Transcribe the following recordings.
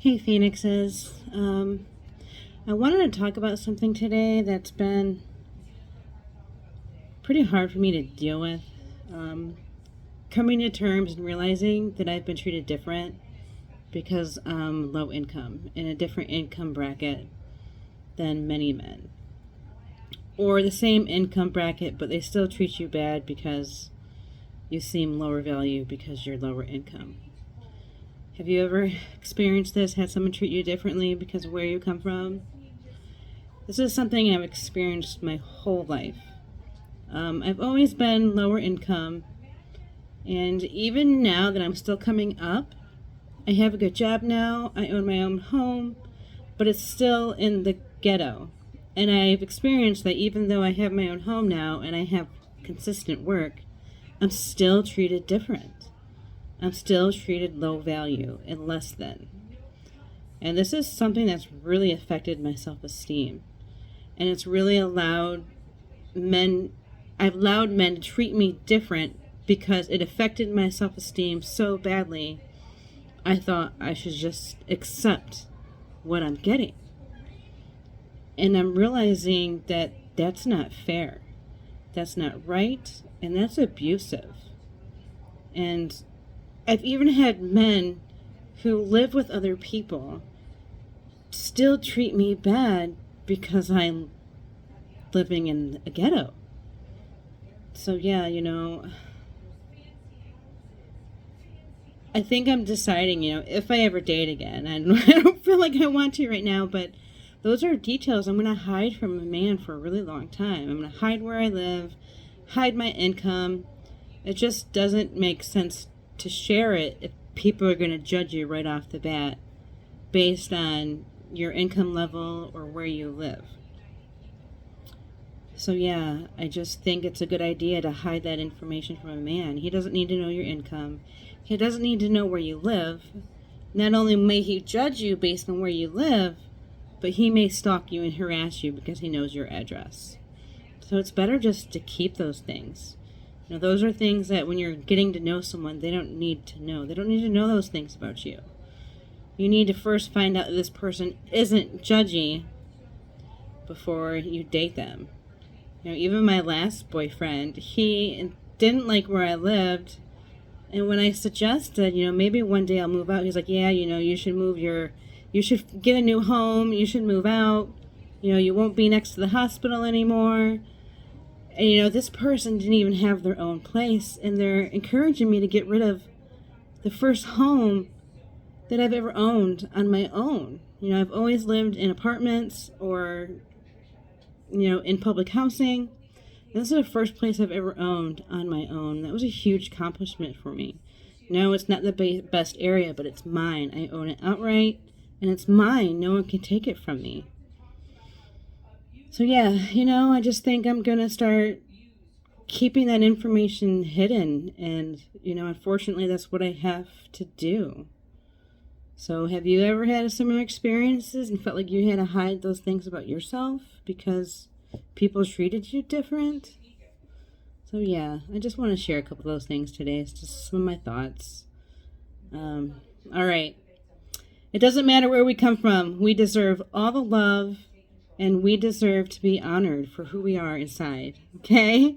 Hey, Phoenixes. I wanted to talk about something today that's been pretty hard for me to deal with. Um, Coming to terms and realizing that I've been treated different because I'm low income, in a different income bracket than many men. Or the same income bracket, but they still treat you bad because you seem lower value because you're lower income. Have you ever experienced this? Had someone treat you differently because of where you come from? This is something I've experienced my whole life. I've always been lower income, and even now that I'm still coming up, I have a good job now, I own my own home, but it's still in the ghetto. And I've experienced that even though I have my own home now and I have consistent work, I'm still treated different. I'm still treated low value and less than. And this is something that's really affected my self-esteem. And it's really I've allowed men to treat me different because it affected my self-esteem so badly. I thought I should just accept what I'm getting. And I'm realizing that that's not fair. That's not right. And that's abusive. And I've even had men who live with other people still treat me bad because I'm living in a ghetto. So yeah, I think I'm deciding, if I ever date again. I don't feel like I want to right now, but those are details I'm going to hide from a man for a really long time. I'm going to hide where I live, hide my income. It just doesn't make sense to share it if people are going to judge you right off the bat based on your income level or where you live. So yeah, I just think it's a good idea to hide that information from a man. He doesn't need to know your income. He doesn't need to know where you live. Not only may he judge you based on where you live, but he may stalk you and harass you because he knows your address. So it's better just to keep those things. Those are things that when you're getting to know someone, they don't need to know. They don't need to know those things about you. You need to first find out that this person isn't judgy before you date them. Even my last boyfriend, he didn't like where I lived. And when I suggested, maybe one day I'll move out, he's like, yeah, you should get a new home. You should move out. You won't be next to the hospital anymore. And, this person didn't even have their own place, and they're encouraging me to get rid of the first home that I've ever owned on my own. I've always lived in apartments or, in public housing. This is the first place I've ever owned on my own. That was a huge accomplishment for me. No, it's not the best area, but it's mine. I own it outright, and it's mine. No one can take it from me. So yeah, I just think I'm going to start keeping that information hidden. And, unfortunately, that's what I have to do. So have you ever had similar experiences and felt like you had to hide those things about yourself because people treated you different? So yeah, I just want to share a couple of those things today. It's just some of my thoughts. All right. It doesn't matter where we come from. We deserve all the love. And we deserve to be honored for who we are inside. Okay?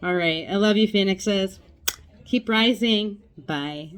All right. I love you, Phoenixes. Keep rising. Bye.